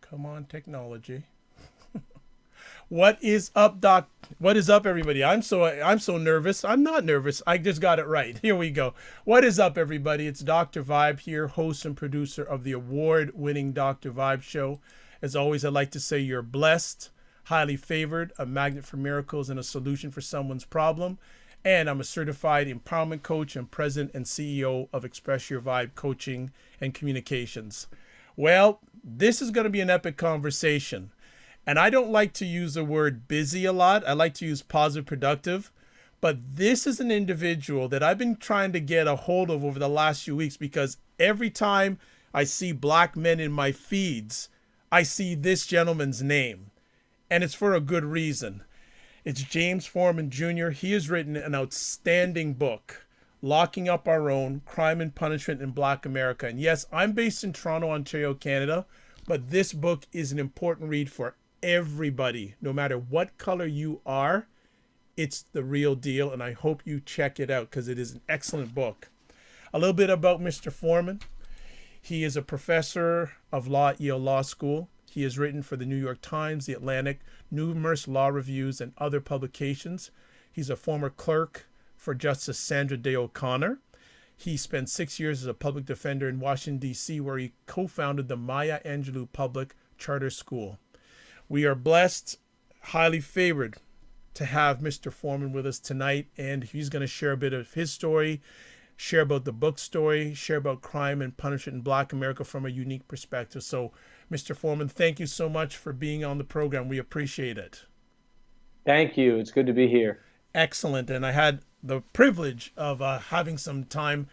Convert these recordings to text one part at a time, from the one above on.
Come on, technology. What is up, Doc? What is up, everybody? I'm so nervous. I'm not nervous. I just got it right. Here we go. What is up, everybody? It's Dr. Vibe here, host and producer of the award-winning Dr. Vibe show. As always, I'd like to say you're blessed, highly favored, a magnet for miracles, and a solution for someone's problem. And I'm a certified empowerment coach and president and CEO of Express Your Vibe Coaching and Communications. Well, this is going to be an epic conversation. And I don't like to use the word busy a lot. I like to use positive productive. But this is an individual that I've been trying to get a hold of over the last few weeks because every time I see black men in my feeds, I see this gentleman's name. And it's for a good reason. It's James Forman Jr. He has written an outstanding book, Locking Up Our Own, Crime and Punishment in Black America. And yes, I'm based in Toronto, Ontario, Canada, but this book is an important read for everybody, no matter what color you are. It's the real deal, and I hope you check it out because it is an excellent book. A little bit about Mr. Forman. He is a professor of law at Yale Law School. He has written for the New York Times, The Atlantic, numerous law reviews, and other publications. He's a former clerk for Justice Sandra Day O'Connor. He spent 6 years as a public defender in Washington, D.C., where he co-founded the Maya Angelou Public Charter School. We are blessed, highly favored, to have Mr. Forman with us tonight, and he's going to share a bit of his story, share about the book story, share about crime and punishment in Black America from a unique perspective. So, Mr. Forman, thank you so much for being on the program. We appreciate it. Thank you. It's good to be here. Excellent. And I had the privilege of having some time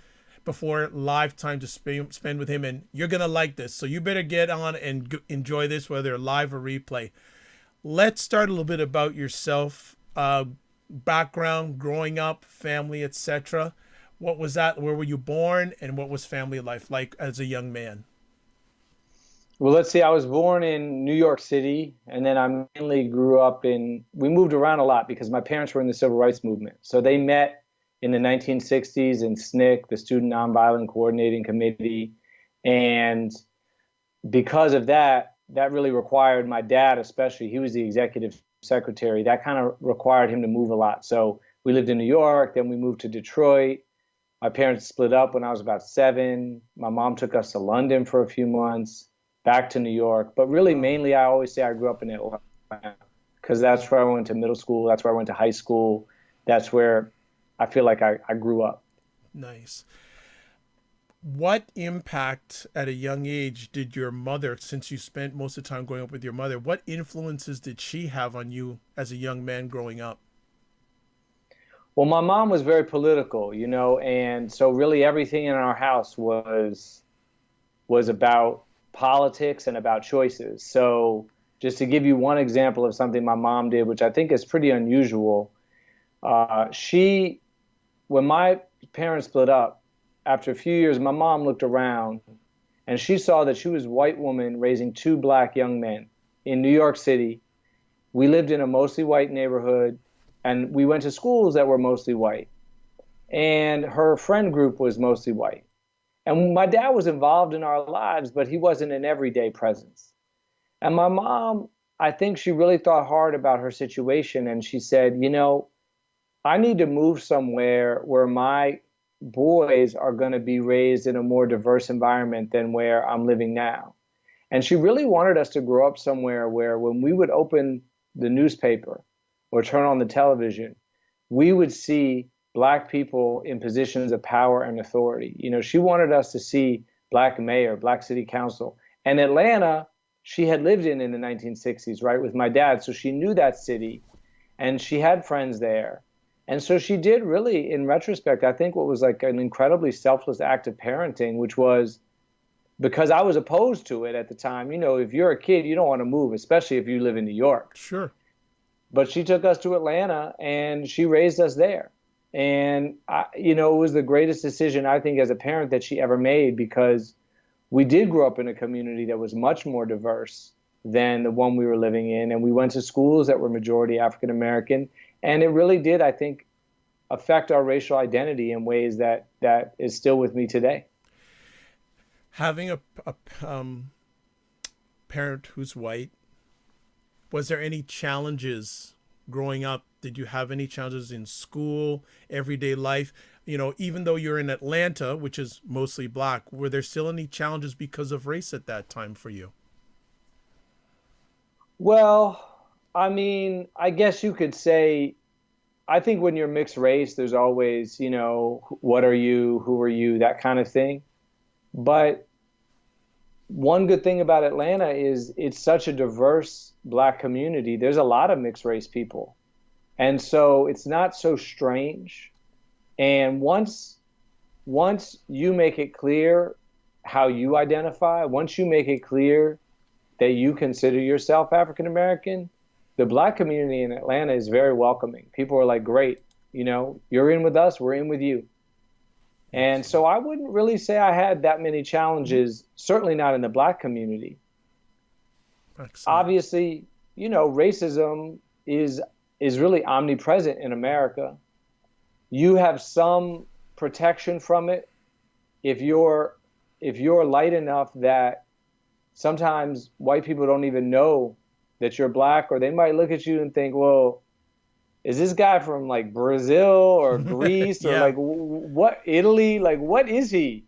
before live time to spend with him, and you're going to like this. So you better get on and enjoy this, whether live or replay. Let's start a little bit about yourself, background, growing up, family, etc. What was that? Where were you born, and what was family life like as a young man? Well, let's see. I was born in New York City, and then I mainly grew up we moved around a lot because my parents were in the civil rights movement. So they met in the 1960s in SNCC, the Student Nonviolent Coordinating Committee. And because of that, that really required my dad, especially, he was the executive secretary, that kind of required him to move a lot. So we lived in New York, then we moved to Detroit. My parents split up when I was about 7. My mom took us to London for a few months, back to New York. But really, mainly, I always say I grew up in Atlanta because that's where I went to middle school. That's where I went to high school. That's where I feel like I grew up. Nice. What impact at a young age did your mother, since you spent most of the time growing up with your mother, what influences did she have on you as a young man growing up? Well, my mom was very political, and so really everything in our house was about politics and about choices. So just to give you one example of something my mom did, which I think is pretty unusual, when my parents split up, after a few years, my mom looked around and she saw that she was a white woman raising 2 black young men in New York City. We lived in a mostly white neighborhood and we went to schools that were mostly white. And her friend group was mostly white. And my dad was involved in our lives, but he wasn't an everyday presence. And my mom, I think she really thought hard about her situation and she said, I need to move somewhere where my boys are going to be raised in a more diverse environment than where I'm living now. And she really wanted us to grow up somewhere where when we would open the newspaper or turn on the television, we would see black people in positions of power and authority. She wanted us to see black mayor, black city council. And Atlanta, she had lived in the 1960s, right, with my dad. So she knew that city and she had friends there. And so she did really, in retrospect, I think what was like an incredibly selfless act of parenting, which was because I was opposed to it at the time. If you're a kid, you don't want to move, especially if you live in New York. Sure. But she took us to Atlanta and she raised us there. And, it was the greatest decision, I think, as a parent that she ever made because we did grow up in a community that was much more diverse than the one we were living in. And we went to schools that were majority African American. And it really did, I think, affect our racial identity in ways that is still with me today. Having a parent who's white. Was there any challenges growing up? Did you have any challenges in school, everyday life? You know, even though you're in Atlanta, which is mostly black, were there still any challenges because of race at that time for you? Well, I mean, I guess you could say, I think when you're mixed race, there's always, what are you, who are you, that kind of thing. But one good thing about Atlanta is it's such a diverse black community. There's a lot of mixed race people. And so it's not so strange. And once you make it clear how you identify, once you make it clear that you consider yourself African American, the black community in Atlanta is very welcoming. People are like, great, you're in with us, we're in with you. And so I wouldn't really say I had that many challenges, certainly not in the black community. Excellent. Obviously, racism is really omnipresent in America. You have some protection from it if you're light enough that sometimes white people don't even know that you're black, or they might look at you and think, well, is this guy from like Brazil or Greece or Yeah. like what, Italy? Like, what is he,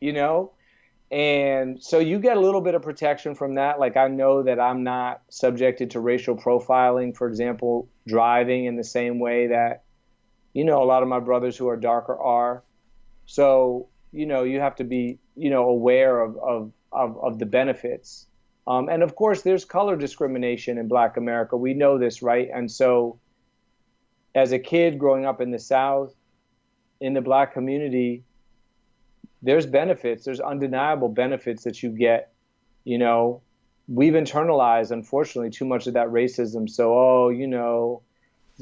And so you get a little bit of protection from that. Like, I know that I'm not subjected to racial profiling, for example, driving in the same way that, a lot of my brothers who are darker are. So, you have to be, aware of the benefits. And of course, there's color discrimination in Black America. We know this, right? And so as a kid growing up in the South, in the Black community, there's benefits. There's undeniable benefits that you get. We've internalized, unfortunately, too much of that racism. So,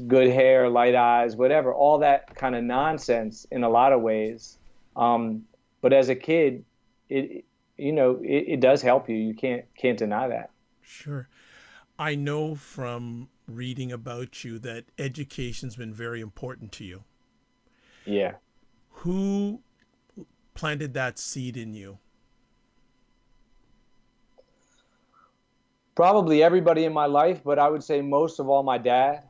good hair, light eyes, whatever, all that kind of nonsense in a lot of ways. But as a kid, it does help you. You can't deny that. Sure. I know from reading about you that education's been very important to you. Yeah. Who planted that seed in you? Probably everybody in my life, but I would say most of all my dad.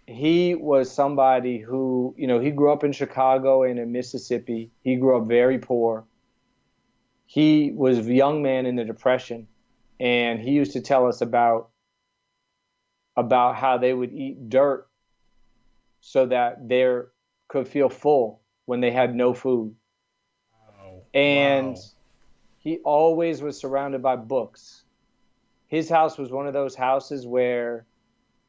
He was somebody who, he grew up in Chicago and in Mississippi. He grew up very poor. He was a young man in the Depression, and he used to tell us about how they would eat dirt so that they could feel full when they had no food. Wow. And Wow. he always was surrounded by books. His house was one of those houses where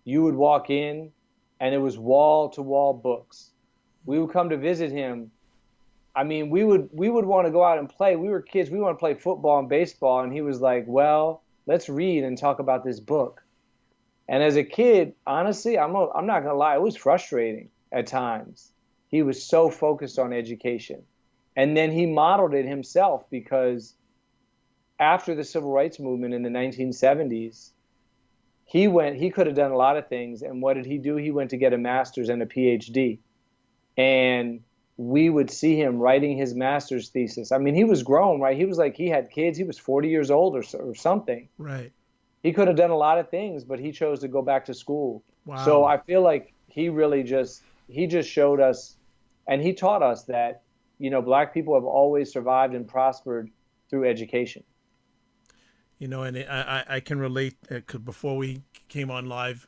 you would walk in and it was wall to wall books. We would come to visit him. I mean, we would want to go out and play. We were kids. We want to play football and baseball. And he was like, well, let's read and talk about this book. And as a kid, honestly, I'm not going to lie, it was frustrating at times. He was so focused on education. And then he modeled it himself, because after the civil rights movement in the 1970s, he could have done a lot of things. And what did he do? He went to get a master's and a PhD. And we would see him writing his master's thesis. I mean, he was grown, right? He was like, he had kids. He was 40 years old or something. Right. He could have done a lot of things, but he chose to go back to school. Wow. So I feel like he just showed us, and he taught us that, Black people have always survived and prospered through education. And I can relate, 'cause before we came on live,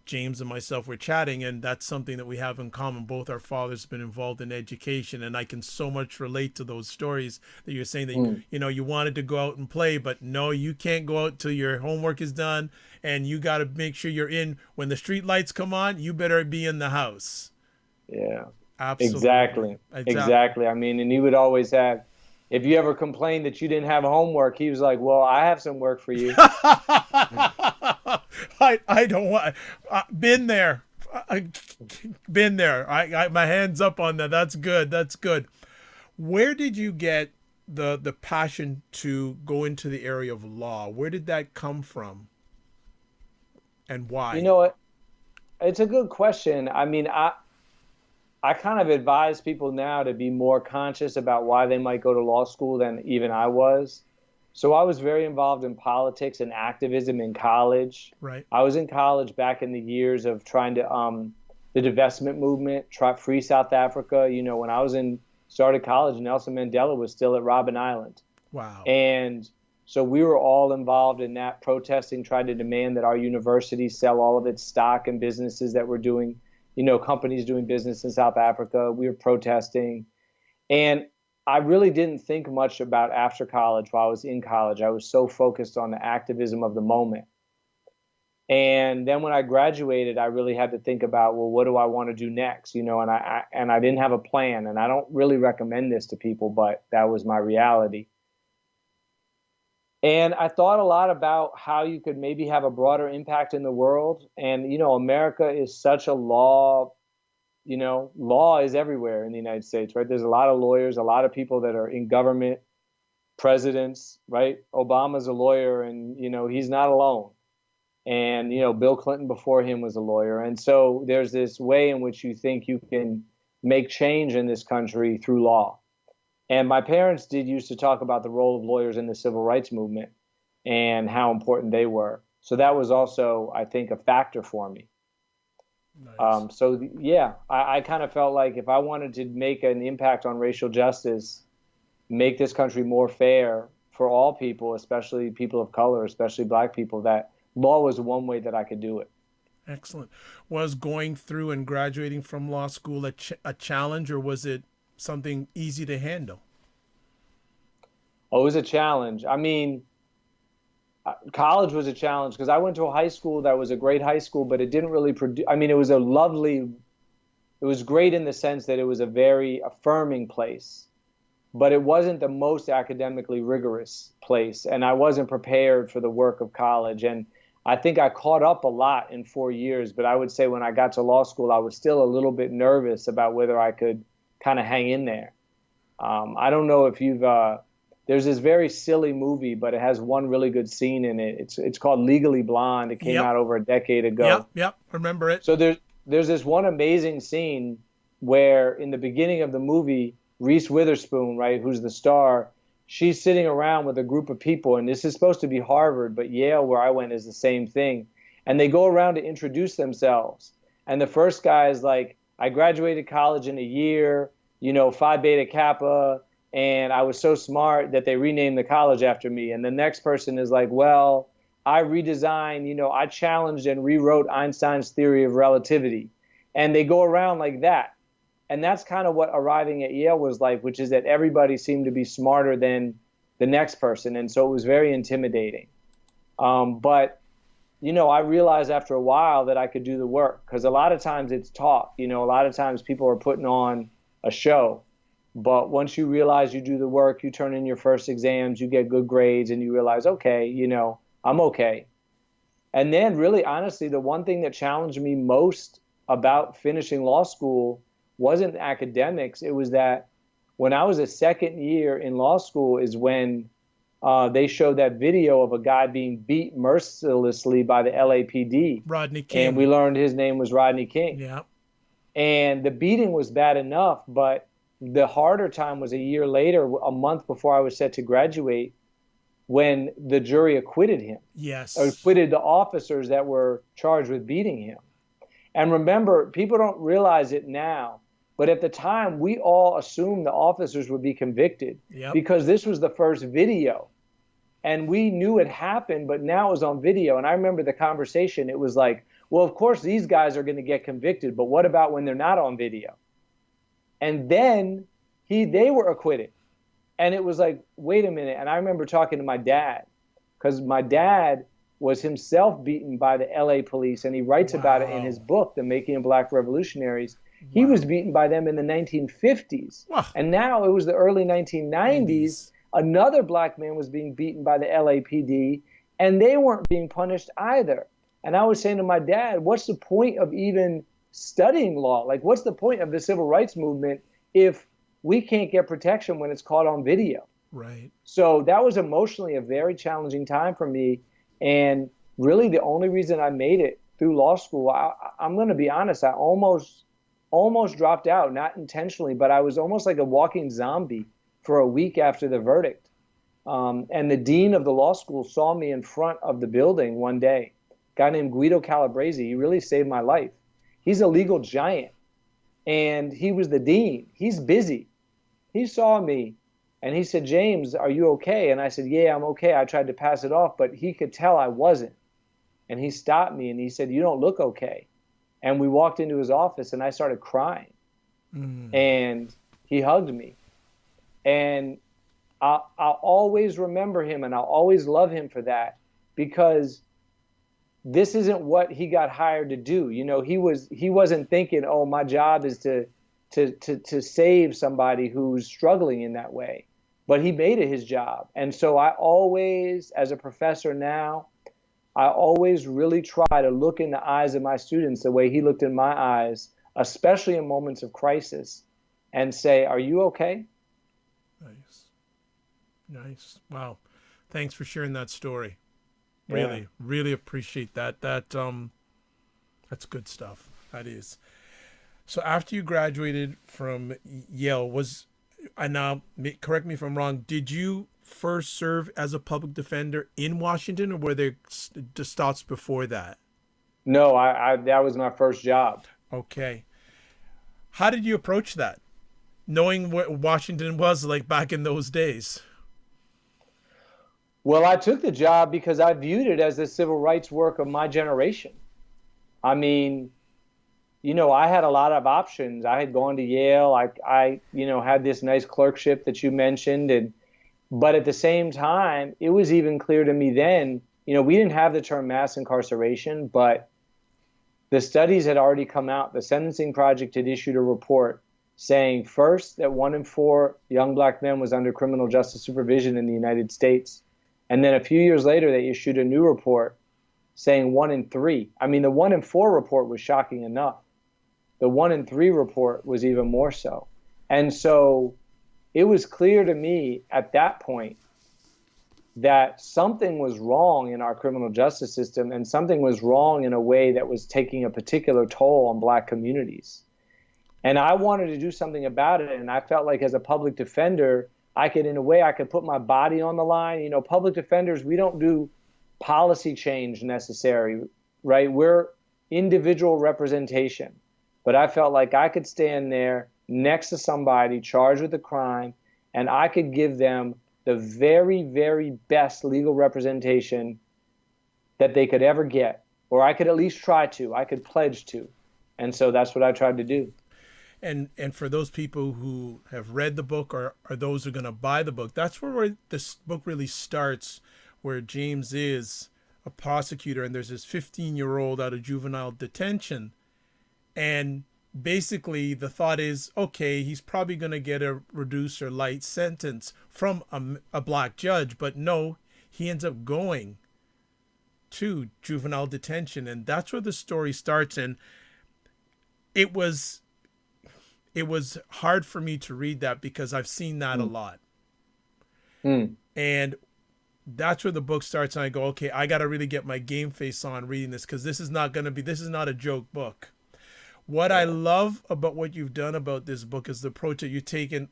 James and myself were chatting, and that's something that we have in common. Both our fathers have been involved in education, and I can so much relate to those stories that you're saying that, you wanted to go out and play, but no, you can't go out till your homework is done, and you got to make sure you're in. When the street lights come on, you better be in the house. Yeah, Absolutely. exactly. I mean, and he would always have, if you ever complained that you didn't have homework, he was like, well, I have some work for you. I don't want. Been there. Been there. I my hands up on that. That's good. That's good. Where did you get the passion to go into the area of law? Where did that come from, and why? You know what? It's a good question. I mean, I kind of advise people now to be more conscious about why they might go to law school than even I was. So I was very involved in politics and activism in college. Right. I was in college back in the years of trying to the divestment movement, try free South Africa. You know, when I was in started college, Nelson Mandela was still at Robben Island. Wow. And so we were all involved in that, protesting, trying to demand that our university sell all of its stock and businesses that were doing, companies doing business in South Africa. We were protesting. And I really didn't think much about after college while I was in college. I was so focused on the activism of the moment. And then when I graduated, I really had to think about, well, what do I want to do next? And I didn't have a plan. And I don't really recommend this to people, but that was my reality. And I thought a lot about how you could maybe have a broader impact in the world. And, America is such a law is everywhere in the United States, right? There's a lot of lawyers, a lot of people that are in government, presidents, right? Obama's a lawyer and, he's not alone. And, Bill Clinton before him was a lawyer. And so there's this way in which you think you can make change in this country through law. And my parents did used to talk about the role of lawyers in the civil rights movement and how important they were. So that was also, I think, a factor for me. Nice. Yeah, I kind of felt like if I wanted to make an impact on racial justice, make this country more fair for all people, especially people of color, especially black people, that law was one way that I could do it. Excellent. Was going through and graduating from law school a challenge, or was it something easy to handle? Oh, it was a challenge. I mean, college was a challenge because I went to a high school that was a great high school, but it didn't really produce. I mean, it was great in the sense that it was a very affirming place, but it wasn't the most academically rigorous place. And I wasn't prepared for the work of college. And I think I caught up a lot in 4 years, but I would say when I got to law school, I was still a little bit nervous about whether I could kind of hang in there. I don't know if there's this very silly movie, but it has one really good scene in it. It's called Legally Blonde. It came out over a decade ago. Yep, remember it. So there's this one amazing scene where in the beginning of the movie, Reese Witherspoon, right, who's the star, she's sitting around with a group of people, and this is supposed to be Harvard, but Yale, where I went, is the same thing. And they go around to introduce themselves. And the first guy is like, I graduated college in a year, Phi Beta Kappa, and I was so smart that they renamed the college after me. And the next person is like, well, I redesigned, I challenged and rewrote Einstein's theory of relativity. And they go around like that. And that's kind of what arriving at Yale was like, which is that everybody seemed to be smarter than the next person. And so it was very intimidating. But I realized after a while that I could do the work, because a lot of times it's taught, a lot of times people are putting on a show. But once you realize you do the work, you turn in your first exams, you get good grades, and you realize, okay, I'm okay. And then really, honestly, the one thing that challenged me most about finishing law school wasn't academics. It was that when I was a second year in law school is when they showed that video of a guy being beat mercilessly by the LAPD. Rodney King. And we learned his name was Rodney King. Yeah. And the beating was bad enough, but the harder time was a year later, a month before I was set to graduate, when the jury acquitted him. Yes. Or acquitted the officers that were charged with beating him. And remember, people don't realize it now, but at the time, we all assumed the officers would be convicted because this was the first video. And we knew it happened, but now it was on video. And I remember the conversation. It was like, well, of course, these guys are going to get convicted, but what about when they're not on video? And then they were acquitted. And it was like, wait a minute. And I remember talking to my dad, because my dad was himself beaten by the LA police, and he writes about it in his book, The Making of Black Revolutionaries. He was beaten by them in the 1950s. And now it was the early 1990s. Another black man was being beaten by the LAPD, and they weren't being punished either. And I was saying to my dad, what's the point of even studying law? Like, what's the point of the civil rights movement if we can't get protection when it's caught on video? Right. So that was emotionally a very challenging time for me. And really the only reason I made it through law school, I'm going to be honest, I almost dropped out, not intentionally, but I was almost like a walking zombie for a week after the verdict. And the dean of the law school saw me in front of the building one day. A guy named Guido Calabrese. He really saved my life. He's a legal giant, and he was the dean. He's busy. He saw me, and he said, "James, are you okay?" And I said, "Yeah, I'm okay." I tried to pass it off, but he could tell I wasn't. And he stopped me and he said, "You don't look okay." And we walked into his office and I started crying. And he hugged me. And I'll always remember him and I'll always love him for that, because this isn't what he got hired to do. You know, he wasn't thinking, "Oh, my job is to save somebody who's struggling in that way." But he made it his job. And so I always, as a professor now, I always really try to look in the eyes of my students the way he looked in my eyes, especially in moments of crisis, and say, "Are you okay?" Nice. Nice. Wow. Thanks for sharing that story. Yeah. Really, really appreciate that. That's good stuff. That is. So after you graduated from Yale, correct me if I'm wrong, did you first serve as a public defender in Washington, or were there stops before that? No, I that was my first job. Okay. How did you approach that, knowing what Washington was like back in those days? Well, I took the job because I viewed it as the civil rights work of my generation. I mean, I had a lot of options. I had gone to Yale. I had this nice clerkship that you mentioned, but at the same time, it was even clear to me then, we didn't have the term mass incarceration, but the studies had already come out. The Sentencing Project had issued a report saying, first, that 1 in 4 young black men was under criminal justice supervision in the United States. And then a few years later, they issued a new report saying 1 in 3. I mean, the 1 in 4 report was shocking enough. The 1 in 3 report was even more so. And so it was clear to me at that point that something was wrong in our criminal justice system, and something was wrong in a way that was taking a particular toll on black communities. And I wanted to do something about it. And I felt like, as a public defender, I could put my body on the line. Public defenders, we don't do policy change necessary, right? We're individual representation. But I felt like I could stand there next to somebody charged with a crime, and I could give them the very, very best legal representation that they could ever get, or I could at least try to. I could pledge to. And so that's what I tried to do. And for those people who have read the book, or those who are going to buy the book, that's where this book really starts, where James is a prosecutor and there's this 15-year-old out of juvenile detention. And basically the thought is, okay, he's probably going to get a reduced or light sentence from a black judge. But no, he ends up going to juvenile detention. And that's where the story starts. And it was hard for me to read that, because I've seen that a lot. And that's where the book starts. And I go, okay, I got to really get my game face on reading this, because this is not a joke book. What I love about what you've done about this book is the approach that you've taken,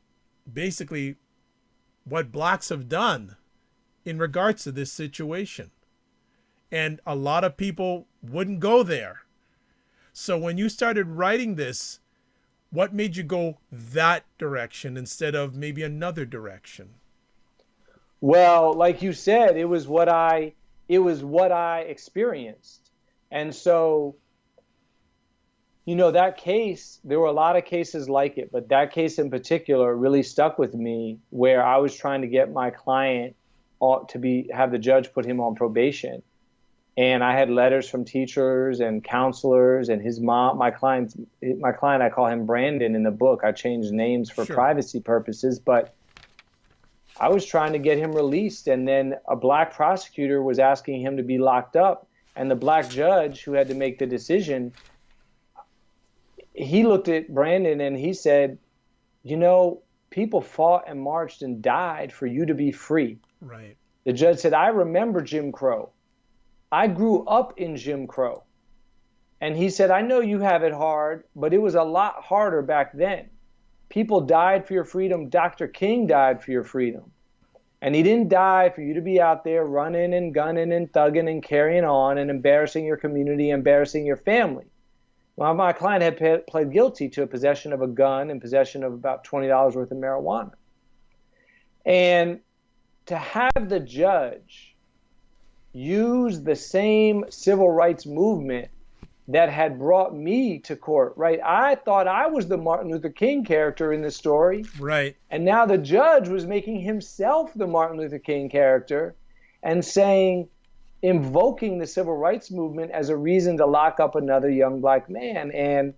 basically what blacks have done in regards to this situation. And a lot of people wouldn't go there. So when you started writing this, what made you go that direction instead of maybe another direction? Well, like you said, it was what I experienced. And so, that case, there were a lot of cases like it, but that case in particular really stuck with me, where I was trying to get my client have the judge put him on probation. And I had letters from teachers and counselors, and his mom, my client, I call him Brandon in the book. I changed names for privacy purposes, but I was trying to get him released. And then a black prosecutor was asking him to be locked up. And the black judge who had to make the decision, he looked at Brandon and he said, people fought and marched and died for you to be free. Right. The judge said, I remember Jim Crow. I grew up in Jim Crow. And he said, I know you have it hard, but it was a lot harder back then. People died for your freedom. Dr. King died for your freedom. And he didn't die for you to be out there running and gunning and thugging and carrying on and embarrassing your community, embarrassing your family. Well, my client had pled guilty to a possession of a gun and possession of about $20 worth of marijuana. And to have the judge use the same civil rights movement that had brought me to court, right? I thought I was the Martin Luther King character in the story. Right. And now the judge was making himself the Martin Luther King character and saying, invoking the civil rights movement as a reason to lock up another young black man. And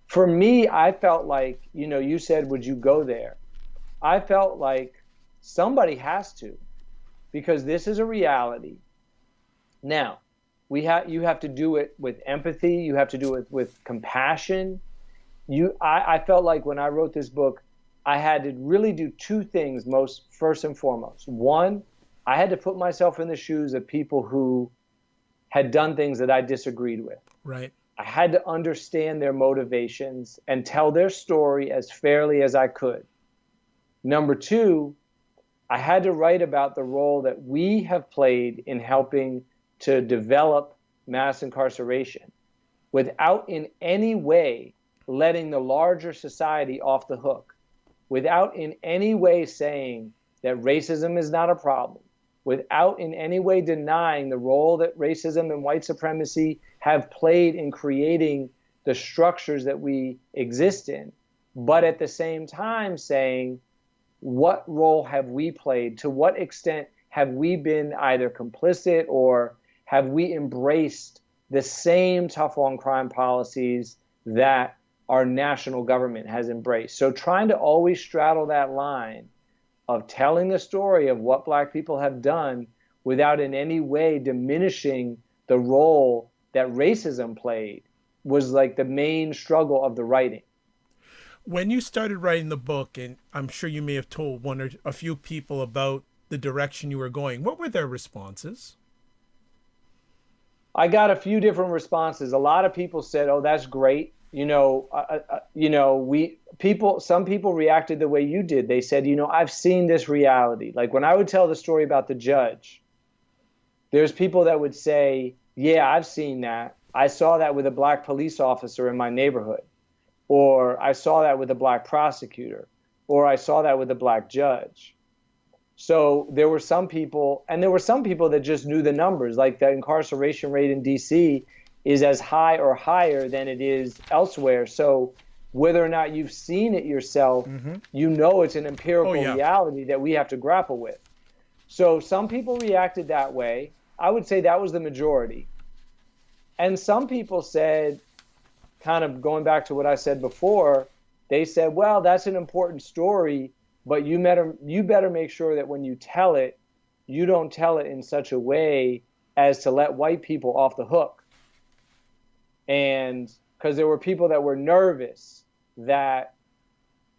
for me, I felt like, you said, would you go there? I felt like somebody has to, because this is a reality. Now, you have to do it with empathy. You have to do it with compassion. I felt like when I wrote this book, I had to really do two things first and foremost. One, I had to put myself in the shoes of people who had done things that I disagreed with. Right. I had to understand their motivations and tell their story as fairly as I could. Number two, I had to write about the role that we have played in helping to develop mass incarceration without in any way letting the larger society off the hook, without in any way saying that racism is not a problem, without in any way denying the role that racism and white supremacy have played in creating the structures that we exist in, but at the same time saying, what role have we played? To what extent have we been either complicit or have we embraced the same tough on crime policies that our national government has embraced? So trying to always straddle that line of telling the story of what black people have done without in any way diminishing the role that racism played was like the main struggle of the writing. When you started writing the book, and I'm sure you may have told one or a few people about the direction you were going, what were their responses? I got a few different responses. A lot of people said, "Oh, that's great." Some people reacted the way you did. They said, "I've seen this reality." Like when I would tell the story about the judge, there's people that would say, "Yeah, I've seen that. I saw that with a black police officer in my neighborhood," or "I saw that with a black prosecutor," or "I saw that with a black judge." So there were some people, and there were some people that just knew the numbers, like the incarceration rate in DC is as high or higher than it is elsewhere. So whether or not you've seen it yourself, it's an empirical reality that we have to grapple with. So some people reacted that way. I would say that was the majority. And some people said, kind of going back to what I said before, they said, well, that's an important story, but you better make sure that when you tell it, you don't tell it in such a way as to let white people off the hook. And because there were people that were nervous that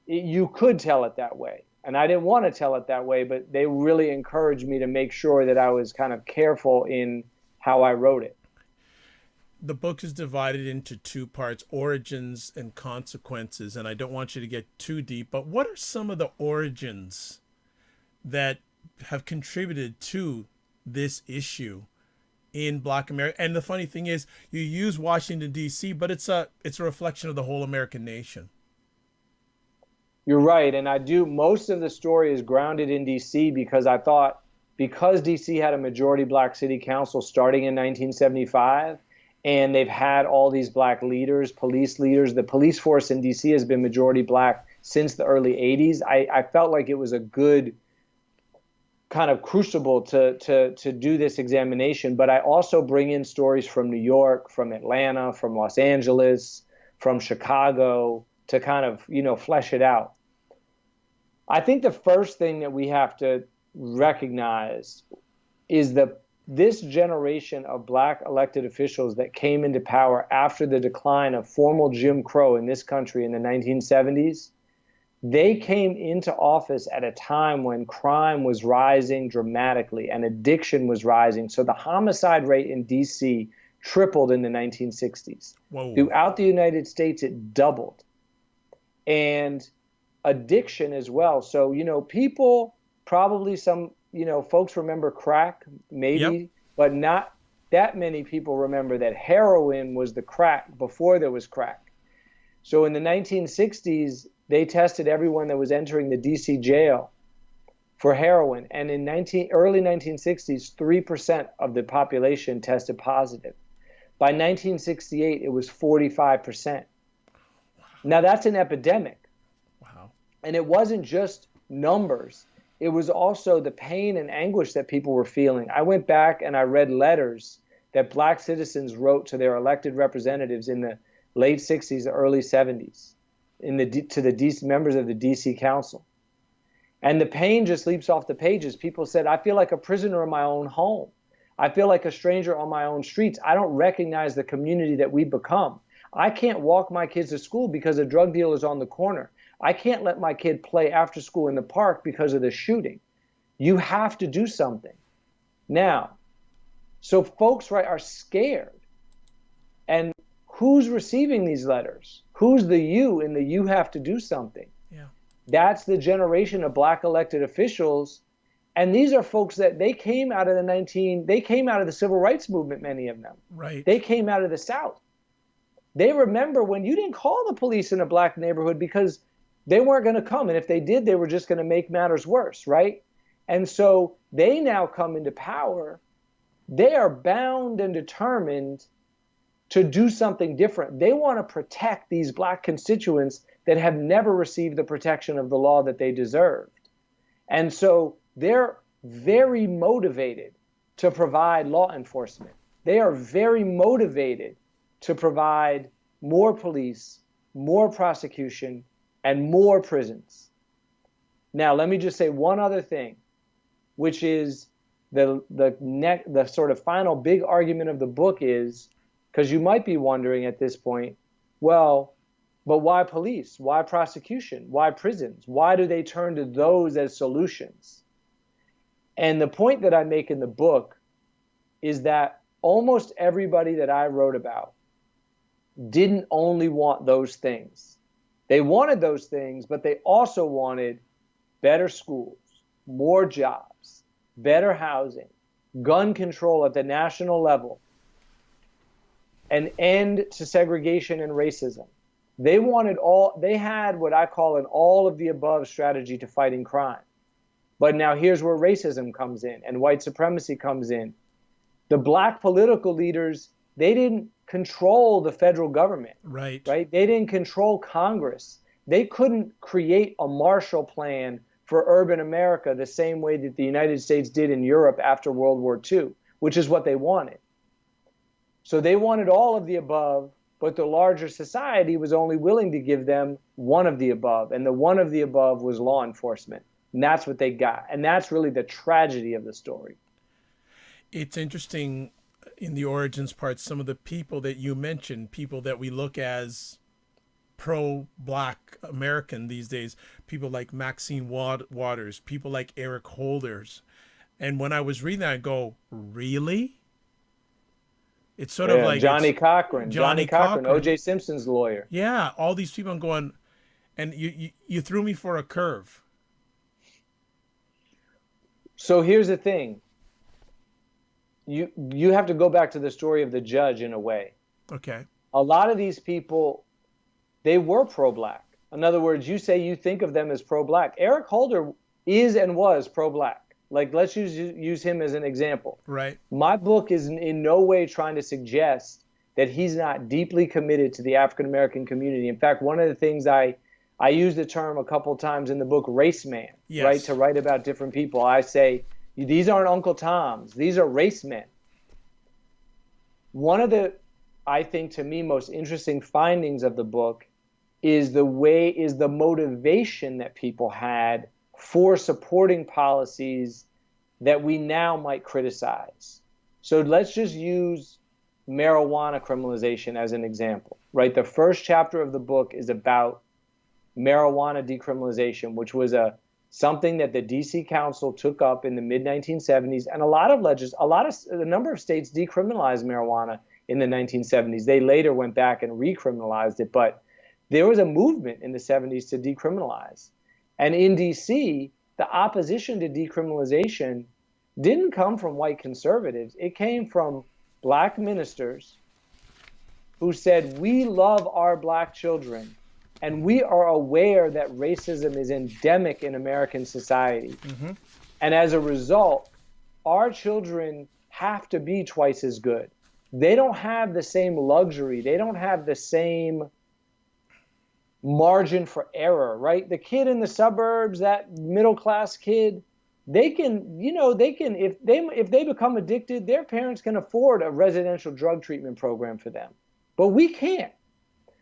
you could tell it that way. And I didn't want to tell it that way, but they really encouraged me to make sure that I was kind of careful in how I wrote it. The book is divided into two parts, origins and consequences, and I don't want you to get too deep, but what are some of the origins that have contributed to this issue in Black America? And the funny thing is, you use Washington, D.C., but it's a reflection of the whole American nation. You're right, and most of the story is grounded in D.C. because I thought, because D.C. had a majority black city council starting in 1975, and they've had all these black leaders, police leaders. The police force in D.C. has been majority black since the early 80s. I felt like it was a good kind of crucible to do this examination. But I also bring in stories from New York, from Atlanta, from Los Angeles, from Chicago to kind of, flesh it out. I think the first thing that we have to recognize is this generation of black elected officials that came into power after the decline of formal Jim Crow in this country in the 1970s, they came into office at a time when crime was rising dramatically and addiction was rising. So the homicide rate in DC tripled in the 1960s. Whoa. Throughout the United States, it doubled. And addiction as well. So, people, probably some folks remember crack, Yep. maybe, but not that many people remember that heroin was the crack before there was crack. So in the 1960s, they tested everyone that was entering the DC jail for heroin. And in early 1960s, 3% of the population tested positive. By 1968, it was 45%. Now that's an epidemic. Wow. And it wasn't just numbers. It was also the pain and anguish that people were feeling. I went back and I read letters that black citizens wrote to their elected representatives in the late 60s, early 70s, to the members of the DC Council. And the pain just leaps off the pages. People said, I feel like a prisoner in my own home. I feel like a stranger on my own streets. I don't recognize the community that we become. I can't walk my kids to school because a drug dealer is on the corner. I can't let my kid play after school in the park because of the shooting. You have to do something. Now, so folks, right, are scared. And who's receiving these letters? Who's the you in the you have to do something? Yeah. That's the generation of black elected officials. And these are folks that they came out of the civil rights movement, many of them. Right. They came out of the South. They remember when you didn't call the police in a black neighborhood because they weren't going to come. And if they did, they were just going to make matters worse, right? And so they now come into power. They are bound and determined to do something different. They want to protect these black constituents that have never received the protection of the law that they deserved. And so they're very motivated to provide law enforcement. They are very motivated to provide more police, more prosecution, and more prisons. Now, let me just say one other thing, which is the sort of final big argument of the book is, because you might be wondering at this point, well, but why police? Why prosecution? Why prisons? Why do they turn to those as solutions? And the point that I make in the book is that almost everybody that I wrote about didn't only want those things. They wanted those things, but they also wanted better schools, more jobs, better housing, gun control at the national level, an end to segregation and racism. They had what I call an all of the above strategy to fighting crime. But now here's where racism comes in and white supremacy comes in. The black political leaders, they didn't control the federal government. Right. Right? They didn't control Congress. They couldn't create a Marshall Plan for urban America the same way that the United States did in Europe after World War II, which is what they wanted. So they wanted all of the above, but the larger society was only willing to give them one of the above. And the one of the above was law enforcement. And that's what they got. And that's really the tragedy of the story. It's interesting in the origins part, some of the people that you mentioned, people that we look as pro-black American these days, people like Maxine Waters, people like Eric Holders. And when I was reading that, I go, really? It's sort of like Johnny it's Cochran, O.J. Simpson's lawyer. Yeah, all these people. I'm going, and you threw me for a curve. So here's the thing. You have to go back to the story of the judge in a way. Okay. A lot of these people, they were pro-black. In other words, you say you think of them as pro-black. Eric Holder is and was pro-black. Like, let's use him as an example. Right. My book is in no way trying to suggest that he's not deeply committed to the African-American community. In fact, one of the things I use the term a couple times in the book, race man, yes. right, to write about different people. I say, these aren't Uncle Toms. These are race men. One of the, I think, to me, most interesting findings of the book is the motivation that people had for supporting policies that we now might criticize. So let's just use marijuana criminalization as an example, right? The first chapter of the book is about marijuana decriminalization, which was something that the DC Council took up in the mid-1970s, and a number of states decriminalized marijuana in the 1970s. They later went back and recriminalized it, but there was a movement in the 70s to decriminalize. And in DC, the opposition to decriminalization didn't come from white conservatives. It came from black ministers who said, we love our black children, and we are aware that racism is endemic in American society. Mm-hmm. And as a result, our children have to be twice as good. They don't have the same luxury. They don't have the same margin for error, right? The kid in the suburbs, that middle-class kid, they can, if they become addicted, their parents can afford a residential drug treatment program for them. But we can't.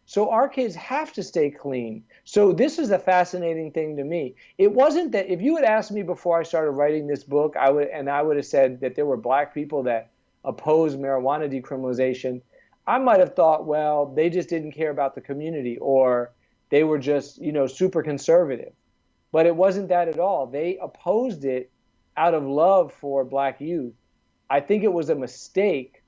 So our kids have to stay clean. So this is a fascinating thing to me. It wasn't that if you had asked me before I started writing this book, I would have said that there were black people that opposed marijuana decriminalization, I might have thought, well, they just didn't care about the community, or they were just, super conservative. But it wasn't that at all. They opposed it out of love for black youth. I think it was a mistake,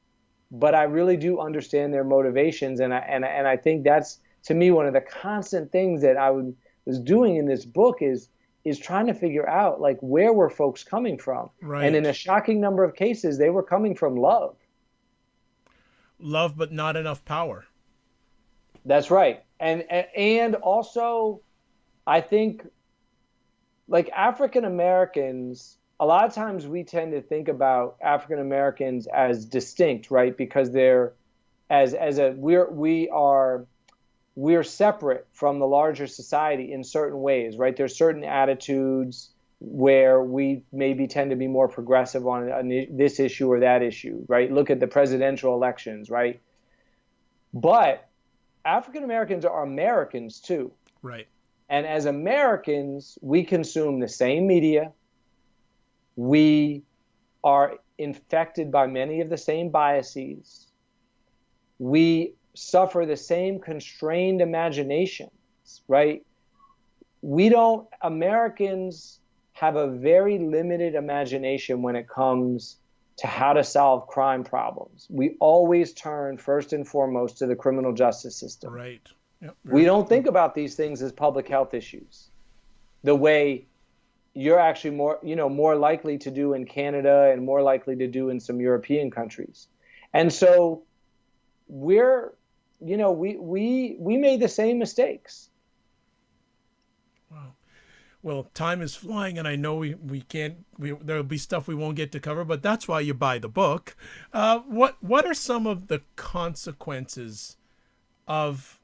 but I really do understand their motivations, and I think that's, to me, one of the constant things that I was doing in this book is trying to figure out, like, where were folks coming from? Right. And in a shocking number of cases, they were coming from love. Love, but not enough power. That's right. And also, I think, like, African Americans, a lot of times we tend to think about African Americans as distinct, right? Because they're we're separate from the larger society in certain ways, right? There's certain attitudes where we maybe tend to be more progressive on this issue or that issue, right? Look at the presidential elections, right? But African Americans are Americans too. Right. And as Americans, we consume the same media. We are infected by many of the same biases. We suffer the same constrained imaginations, right? Americans have a very limited imagination when it comes to how to solve crime problems. We always turn first and foremost to the criminal justice system. Right. Yep. We don't think about these things as public health issues the way you're actually more likely to do in Canada and more likely to do in some European countries. And so we made the same mistakes. Wow. Well, time is flying, and I know we can't. There'll be stuff we won't get to cover, but that's why you buy the book. What are some of the consequences of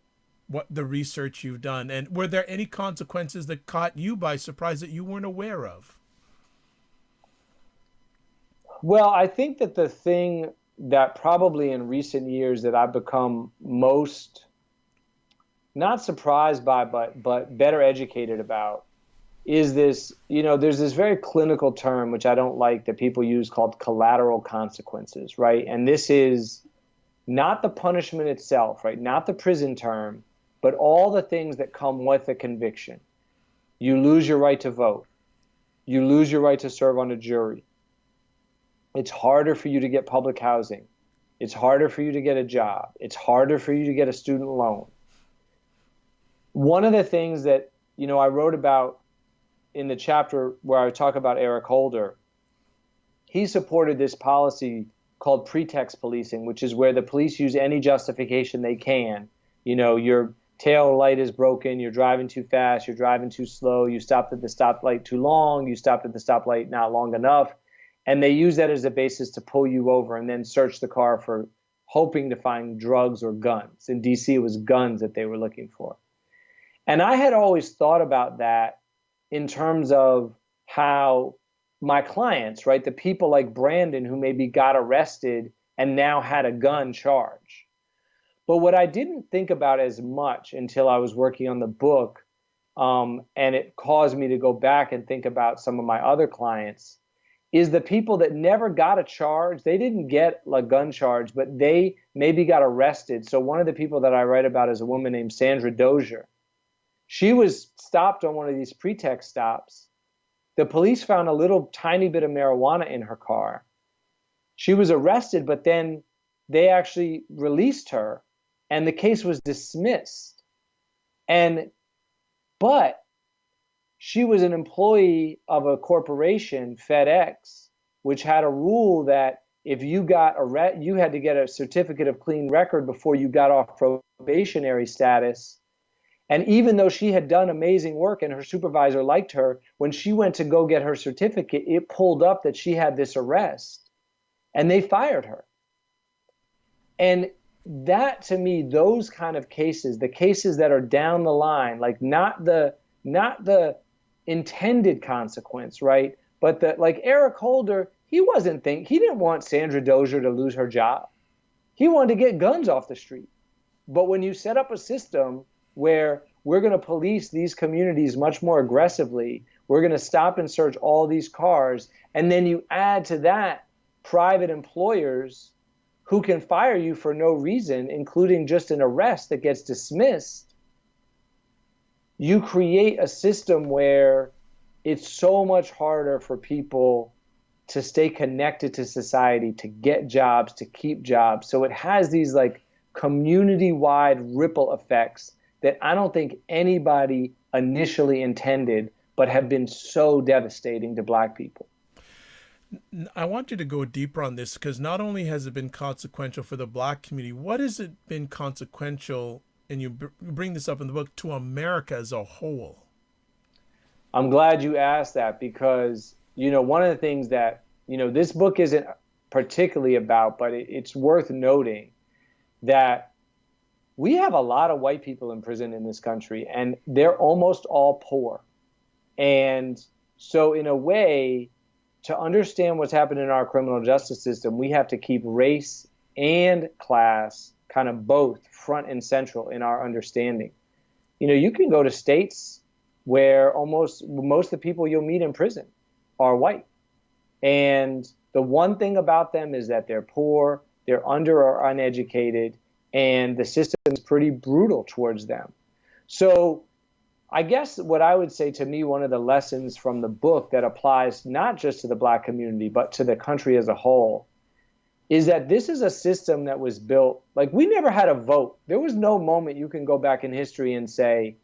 what the research you've done, and were there any consequences that caught you by surprise that you weren't aware of? Well, I think that the thing that probably in recent years that I've become most not surprised by, but better educated about, is this, there's this very clinical term, which I don't like, that people use, called collateral consequences, right? And this is not the punishment itself, right? Not the prison term, but all the things that come with a conviction. You lose your right to vote. You lose your right to serve on a jury. It's harder for you to get public housing. It's harder for you to get a job. It's harder for you to get a student loan. One of the things that, I wrote about in the chapter where I talk about Eric Holder, he supported this policy called pretext policing, which is where the police use any justification they can. Your tail light is broken, you're driving too fast, you're driving too slow, you stopped at the stoplight too long, you stopped at the stoplight not long enough. And they use that as a basis to pull you over and then search the car for hoping to find drugs or guns. In DC, it was guns that they were looking for. And I had always thought about that in terms of how my clients, right, the people like Brandon who maybe got arrested and now had a gun charge. But what I didn't think about as much until I was working on the book, and it caused me to go back and think about some of my other clients, is the people that never got a charge. They didn't get a gun charge, but they maybe got arrested. So one of the people that I write about is a woman named Sandra Day O'Connor. She was stopped on one of these pretext stops. The police found a little tiny bit of marijuana in her car. She was arrested, but then they actually released her and the case was dismissed. But she was an employee of a corporation, FedEx, which had a rule that if you got you had to get a certificate of clean record before you got off probationary status. And even though she had done amazing work and her supervisor liked her, when she went to go get her certificate, it pulled up that she had this arrest and they fired her. And that, to me, those kind of cases, the cases that are down the line, like not the intended consequence, right? But like Eric Holder, he didn't want Sandra Dozier to lose her job. He wanted to get guns off the street. But when you set up a system where we're going to police these communities much more aggressively, we're going to stop and search all these cars, and then you add to that private employers who can fire you for no reason, including just an arrest that gets dismissed, you create a system where it's so much harder for people to stay connected to society, to get jobs, to keep jobs. So it has these like community-wide ripple effects that I don't think anybody initially intended, but have been so devastating to Black people. I want you to go deeper on this, because not only has it been consequential for the Black community, what has it been consequential, and you bring this up in the book, to America as a whole? I'm glad you asked that, because, one of the things that, this book isn't particularly about, but it's worth noting that we have a lot of white people in prison in this country, and they're almost all poor. And so in a way, to understand what's happened in our criminal justice system, we have to keep race and class kind of both front and central in our understanding. You can go to states where most of the people you'll meet in prison are white. And the one thing about them is that they're poor, they're under or uneducated, and the system is pretty brutal towards them. So I guess what I would say, to me, one of the lessons from the book that applies not just to the Black community, but to the country as a whole, is that this is a system that was built, like, we never had a vote. There was no moment you can go back in history and say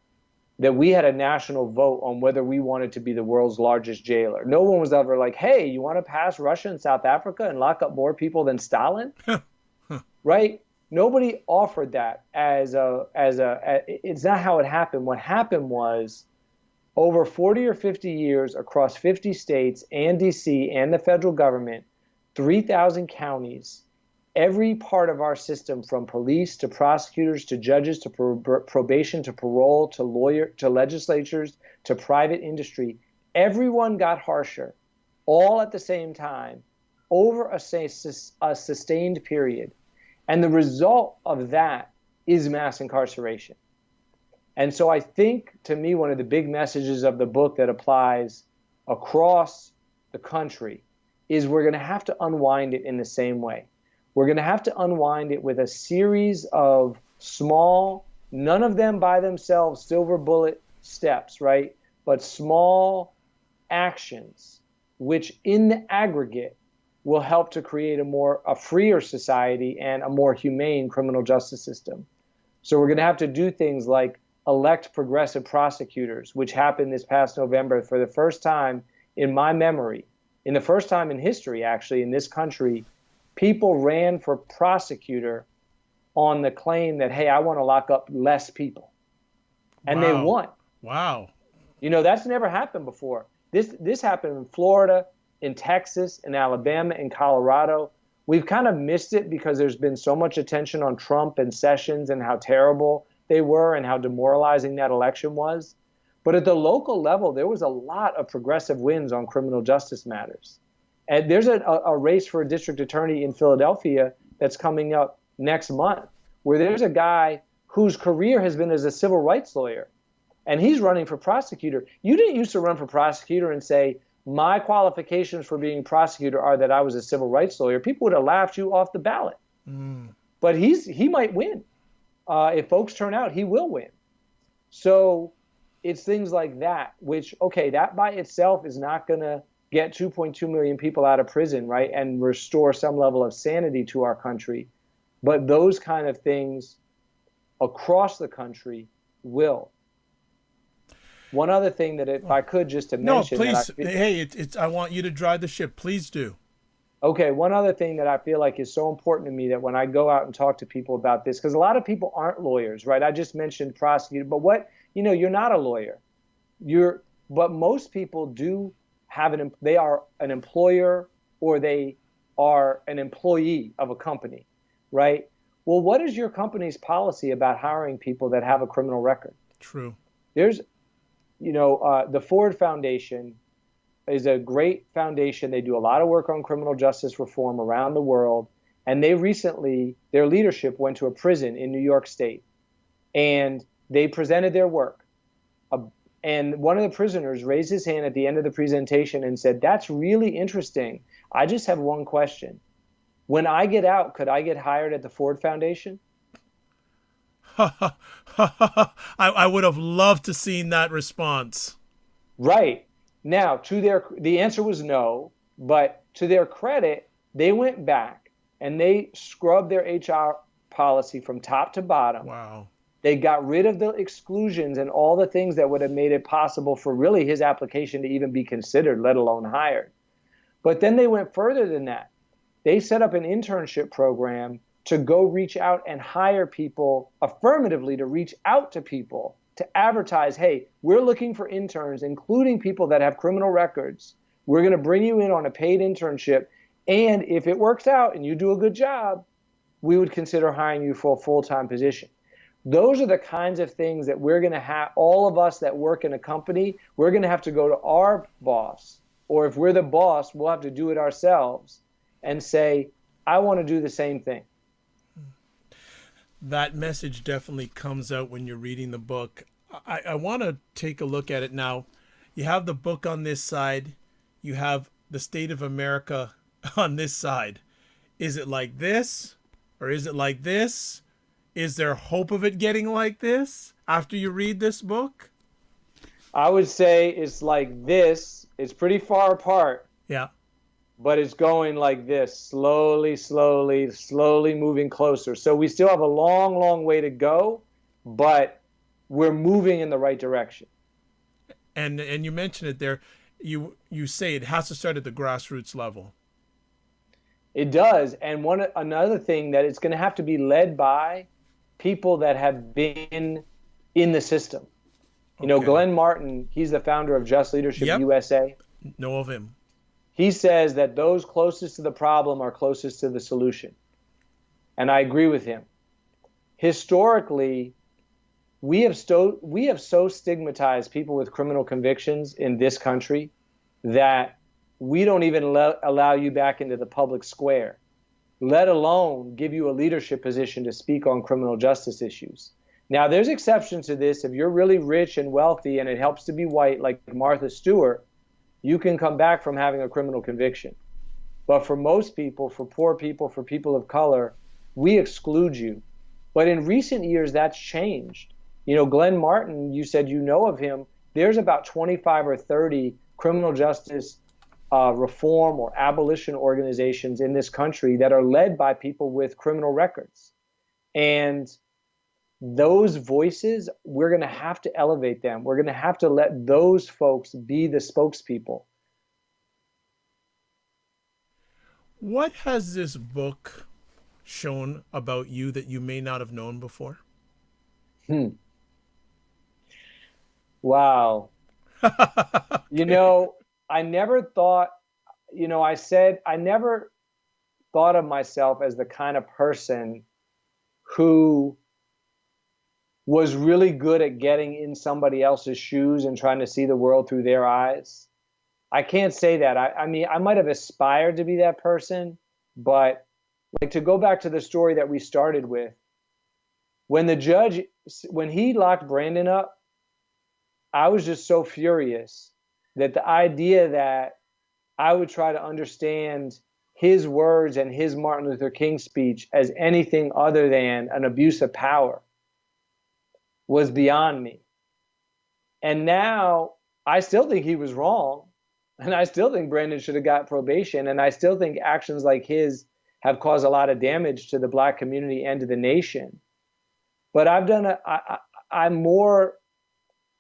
that we had a national vote on whether we wanted to be the world's largest jailer. No one was ever like, hey, you want to pass Russia and South Africa and lock up more people than Stalin? Right? Nobody offered that it's not how it happened. What happened was, over 40 or 50 years across 50 states and DC and the federal government, 3,000 counties, every part of our system, from police to prosecutors to judges to probation to parole to lawyer to legislatures to private industry, everyone got harsher all at the same time over a sustained period. And the result of that is mass incarceration. And so I think, to me, one of the big messages of the book that applies across the country is we're going to have to unwind it in the same way. We're going to have to unwind it with a series of small, none of them by themselves, silver bullet steps, right? But small actions, which in the aggregate will help to create a freer society and a more humane criminal justice system. So we're going to have to do things like elect progressive prosecutors, which happened this past November for the first time in my memory, in the first time in history, actually, in this country. People ran for prosecutor on the claim that, hey, I want to lock up less people. And They won. Wow. That's never happened before. This happened in Florida, in Texas, in Alabama, in Colorado. We've kind of missed it because there's been so much attention on Trump and Sessions and how terrible they were and how demoralizing that election was. But at the local level, there was a lot of progressive wins on criminal justice matters. And there's a race for a district attorney in Philadelphia that's coming up next month, where there's a guy whose career has been as a civil rights lawyer, and he's running for prosecutor. You didn't used to run for prosecutor and say, my qualifications for being prosecutor are that I was a civil rights lawyer. People would have laughed you off the ballot. But he might win. If folks turn out, he will win. So it's things like that, which, okay, that by itself is not going to get 2.2 million people out of prison, right, and restore some level of sanity to our country. But those kind of things across the country will. One other thing that if I could just to No, mention that I please. Hey, it's. I want you to drive the ship. Please do. okay, one other thing that I feel like is so important to me that when I go out and talk to people about this, because a lot of people aren't lawyers, right? I just mentioned prosecutor, but you're not a lawyer. But most people do have they are an employer or they are an employee of a company, right? Well, what is your company's policy about hiring people that have a criminal record? True. There's, the Ford Foundation is a great foundation. They do a lot of work on criminal justice reform around the world. And their leadership went to a prison in New York State and they presented their work. And one of the prisoners raised his hand at the end of the presentation and said, "That's really interesting. I just have one question. When I get out, could I get hired at the Ford Foundation?" I would have loved to seen that response. Right. Now, the answer was no, but to their credit, they went back and they scrubbed their HR policy from top to bottom. Wow. They got rid of the exclusions and all the things that would have made it possible for really his application to even be considered, let alone hired. But then they went further than that. They set up an internship program to go reach out and hire people affirmatively, to reach out to people, to advertise, hey, we're looking for interns, including people that have criminal records. We're going to bring you in on a paid internship. And if it works out and you do a good job, we would consider hiring you for a full-time position. Those are the kinds of things that we're going to have, all of us that work in a company, we're going to have to go to our boss, or if we're the boss, we'll have to do it ourselves and say, I want to do the same thing. That message definitely comes out when you're reading the book. I want to take a look at it now. You have the book on this side. You have the state of America on this side. Is it like this or is it like this? Is there hope of it getting like this after you read this book? I would say it's like this. It's pretty far apart. Yeah. But it's going like this, slowly, slowly, slowly moving closer. So we still have a long, long way to go, but we're moving in the right direction. And you mentioned it there. You say it has to start at the grassroots level. It does. And another thing that it's going to have to be led by people that have been in the system. Okay. Glenn Martin, he's the founder of Just Leadership USA. Know of him. He says that those closest to the problem are closest to the solution. And I agree with him. Historically, we have so stigmatized people with criminal convictions in this country that we don't even allow you back into the public square, let alone give you a leadership position to speak on criminal justice issues. Now, there's exceptions to this. If you're really rich and wealthy and it helps to be white, like Martha Stewart, you can come back from having a criminal conviction. But for most people, for poor people, for people of color, we exclude you. But in recent years, that's changed. Glenn Martin, you said you know of him. There's about 25 or 30 criminal justice reform or abolition organizations in this country that are led by people with criminal records. And those voices, we're going to have to elevate them. We're going to have to let those folks be the spokespeople. What has this book shown about you that you may not have known before? Wow. Okay. I never thought, I never thought of myself as the kind of person who was really good at getting in somebody else's shoes and trying to see the world through their eyes. I can't say that. I mean, I might have aspired to be that person, but like to go back to the story that we started with, when he locked Brandon up, I was just so furious that the idea that I would try to understand his words and his Martin Luther King speech as anything other than an abuse of power was beyond me. And now I still think he was wrong. And I still think Brandon should have got probation. And I still think actions like his have caused a lot of damage to the Black community and to the nation. But I'm more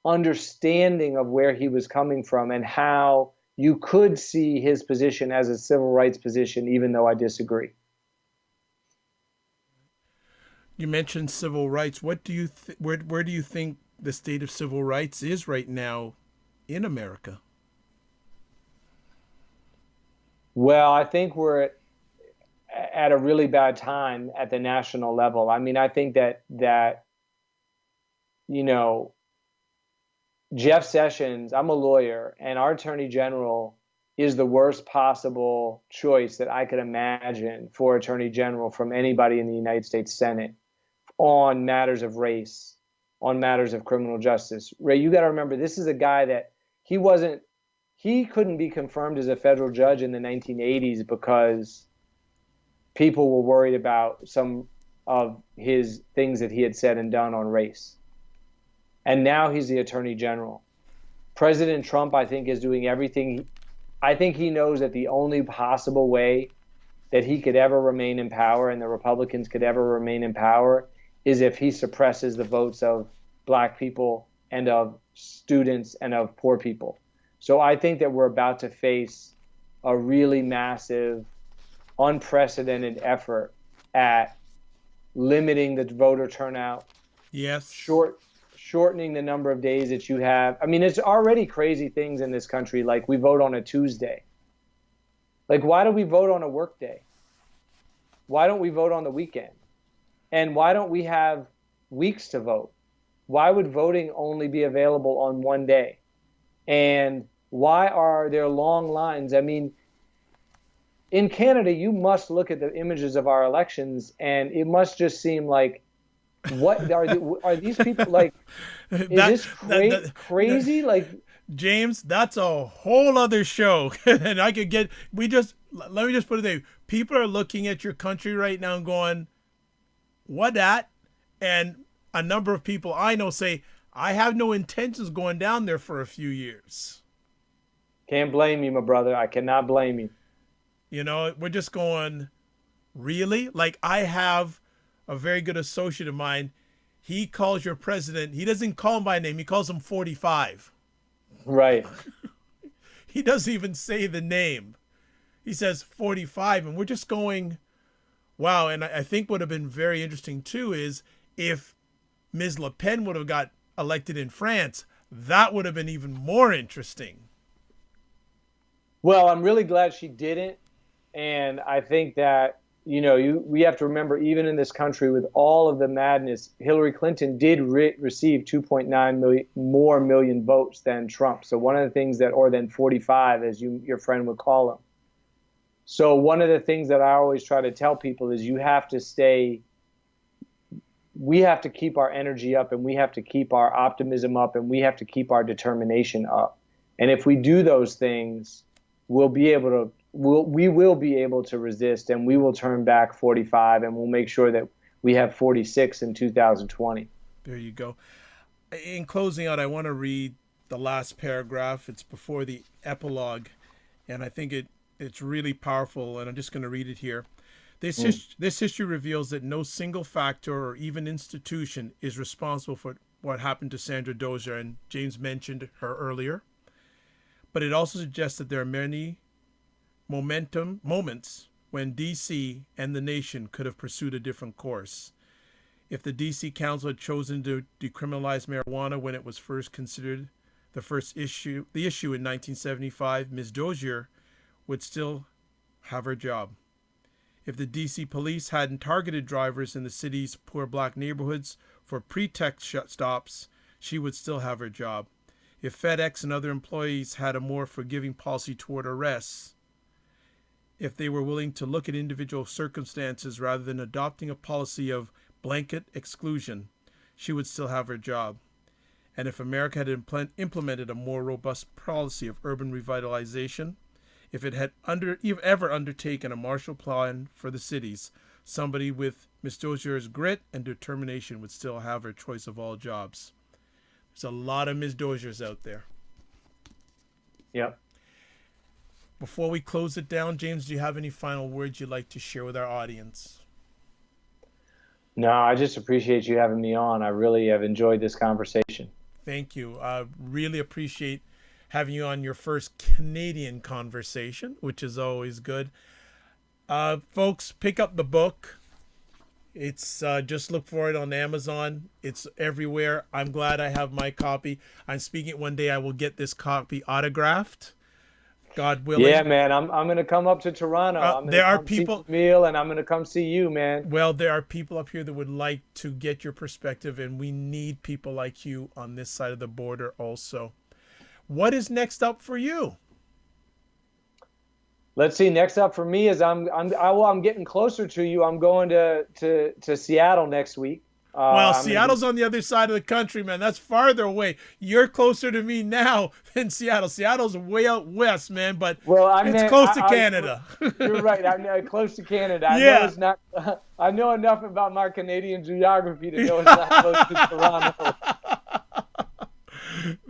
understanding of where he was coming from and how you could see his position as a civil rights position, even though I disagree. You mentioned civil rights. What do you where do you think the state of civil rights is right now in America? Well, I think we're at a really bad time at the national level. I mean, I think that you know, Jeff Sessions, I'm a lawyer, and our attorney general is the worst possible choice that I could imagine for attorney general from anybody in the United States Senate on matters of race, on matters of criminal justice. Ray, you got to remember, this is a guy that he couldn't be confirmed as a federal judge in the 1980s because people were worried about some of his things that he had said and done on race. And now he's the attorney general. President Trump, I think, is doing everything. I think he knows that the only possible way that he could ever remain in power and the Republicans could ever remain in power is if he suppresses the votes of black people and of students and of poor people. So I think that we're about to face a really massive, unprecedented effort at limiting the voter turnout. Yes. Shortening the number of days that you have. I mean, it's already crazy things in this country. Like we vote on a Tuesday. Like, why do we vote on a work day? Why don't we vote on the weekend? And why don't we have weeks to vote? Why would voting only be available on one day? And why are there long lines? I mean, in Canada, you must look at the images of our elections, and it must just seem like, what are these people like? Is this crazy? Like, James, that's a whole other show. And I could get, let me just put it there. People are looking at your country right now and going, what that? And a number of people I know say, I have no intentions going down there for a few years. Can't blame you, my brother. I cannot blame you. You know, we're just going, really? Like, I have a very good associate of mine. He calls your president. He doesn't call him by name. He calls him 45. Right. He doesn't even say the name. He says 45. And we're just going, wow. And I think what would have been very interesting, too, is if Ms. Le Pen would have got elected in France, that would have been even more interesting. Well, I'm really glad she didn't. And I think that, we have to remember, even in this country with all of the madness, Hillary Clinton did receive 2.9 million votes than Trump. So one of the things or than 45, as your friend would call him. So one of the things that I always try to tell people is we have to keep our energy up, and we have to keep our optimism up, and we have to keep our determination up. And if we do those things, we will be able to resist, and we will turn back 45, and we'll make sure that we have 46 in 2020. There you go. In closing out, I want to read the last paragraph. It's before the epilogue, and I think it's really powerful, and I'm just going to read it here. This history reveals that no single factor or even institution is responsible for what happened to Sandra Dozier, and James mentioned her earlier. But it also suggests that there are many moments when D.C. and the nation could have pursued a different course. If the D.C. Council had chosen to decriminalize marijuana when it was first considered the issue in 1975, Ms. Dozier would still have her job. If the D.C. police hadn't targeted drivers in the city's poor black neighborhoods for pretext stops, she would still have her job. If FedEx and other employees had a more forgiving policy toward arrests, if they were willing to look at individual circumstances rather than adopting a policy of blanket exclusion, she would still have her job. And if America had implemented a more robust policy of urban revitalization, if it had ever undertaken a Marshall Plan for the cities, somebody with Ms. Dozier's grit and determination would still have her choice of all jobs. There's a lot of Ms. Doziers out there. Yep. Before we close it down, James, do you have any final words you'd like to share with our audience? No, I just appreciate you having me on. I really have enjoyed this conversation. Thank you. Really appreciate having you on your first Canadian conversation, which is always good. Folks, pick up the book. It's just look for it on Amazon. It's everywhere. I'm glad I have my copy. I'm speaking one day. I will get this copy autographed, God Yeah, willing. man. I'm gonna come up to Toronto. I'm gonna There are come see people. Camille, and I'm gonna come see you, man. Well, there are people up here that would like to get your perspective, and we need people like you on this side of the border also. What is next up for you? Let's see. Next up for me is I'm getting closer to you. I'm going to Seattle next week. Well, I'm gonna be. Seattle's on the other side of the country, man. That's farther away. You're closer to me now than Seattle. Seattle's way out west, man, but Well, I it's meant close to Canada. you're right. I'm close to Canada. I know Yeah. it's not. I know enough about my Canadian geography to know it's not close to Toronto.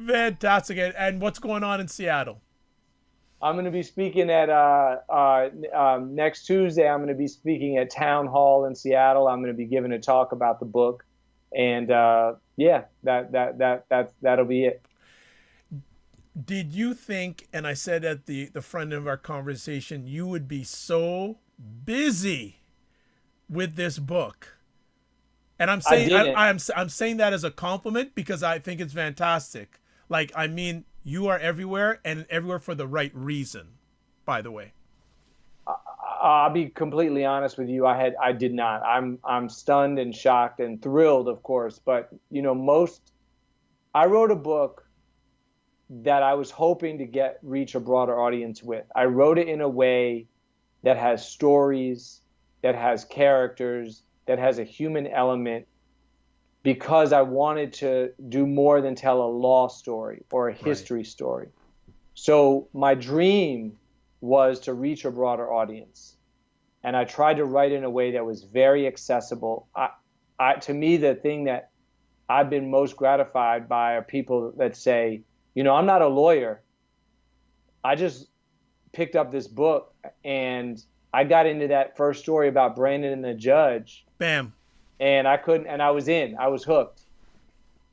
Fantastic. And what's going on in Seattle? I'm going to be speaking at next Tuesday. I'm going to be speaking at Town Hall in Seattle. I'm going to be giving a talk about the book, and yeah, that'll be it. Did you think, and I said at the front of our conversation, you would be so busy with this book? And I'm saying I'm saying that as a compliment because I think it's fantastic. Like, I mean, you are everywhere and everywhere for the right reason, by the way. I'll be completely honest with you. I did not. I'm stunned and shocked and thrilled, of course. But I wrote a book that I was hoping to reach a broader audience with. I wrote it in a way that has stories, that has characters, that has a human element, because I wanted to do more than tell a law story or a history story. So my dream was to reach a broader audience. And I tried to write in a way that was very accessible. To me, the thing that I've been most gratified by are people that say, I'm not a lawyer. I just picked up this book and I got into that first story about Brandon and the judge. Bam. And I was hooked.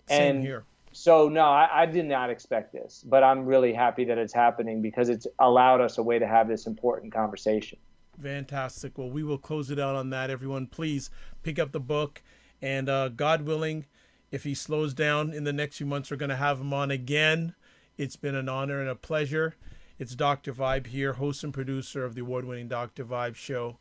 Same here. So no, I did not expect this, but I'm really happy that it's happening because it's allowed us a way to have this important conversation. Fantastic. Well, we will close it out on that. Everyone, please pick up the book, and God willing, if he slows down in the next few months, we're going to have him on again. It's been an honor and a pleasure. It's Dr. Vibe here, host and producer of the award-winning Dr. Vibe show.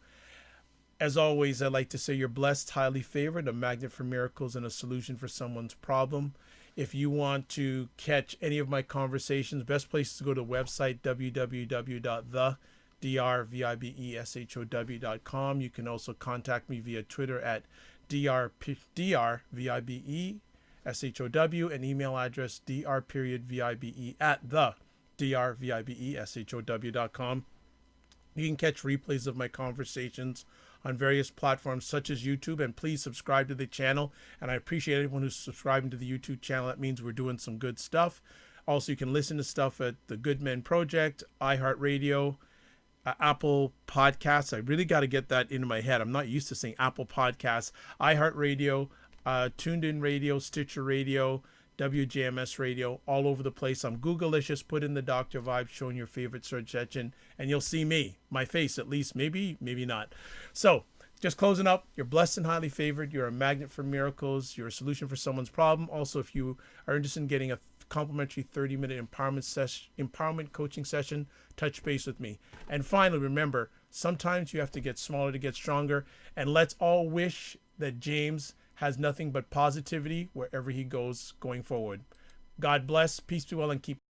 As always, I'd like to say you're blessed, highly favored, a magnet for miracles, and a solution for someone's problem. If you want to catch any of my conversations, best place is to go to the website, www.drvibeshow.com. You can also contact me via Twitter at drvibeshow and email address dr.vibe@drvibeshow.com. You can catch replays of my conversations on various platforms such as YouTube, and please subscribe to the channel. And I appreciate everyone who's subscribing to the YouTube channel. That means we're doing some good stuff. Also, you can listen to stuff at the Good Men Project, iHeartRadio, Apple Podcasts. I really got to get that into my head. I'm not used to saying Apple Podcasts, iHeartRadio, Tuned In Radio, Stitcher Radio, WJMS Radio, all over the place. On Google, let's just put in the Dr. Vibe show in your favorite search engine, and you'll see me, my face at least, maybe not. So, just closing up, you're blessed and highly favored. You're a magnet for miracles. You're a solution for someone's problem. Also, if you are interested in getting a complimentary 30-minute empowerment coaching session, touch base with me. And finally, remember, sometimes you have to get smaller to get stronger, and let's all wish that James has nothing but positivity wherever he goes going forward. God bless, peace be well, and keep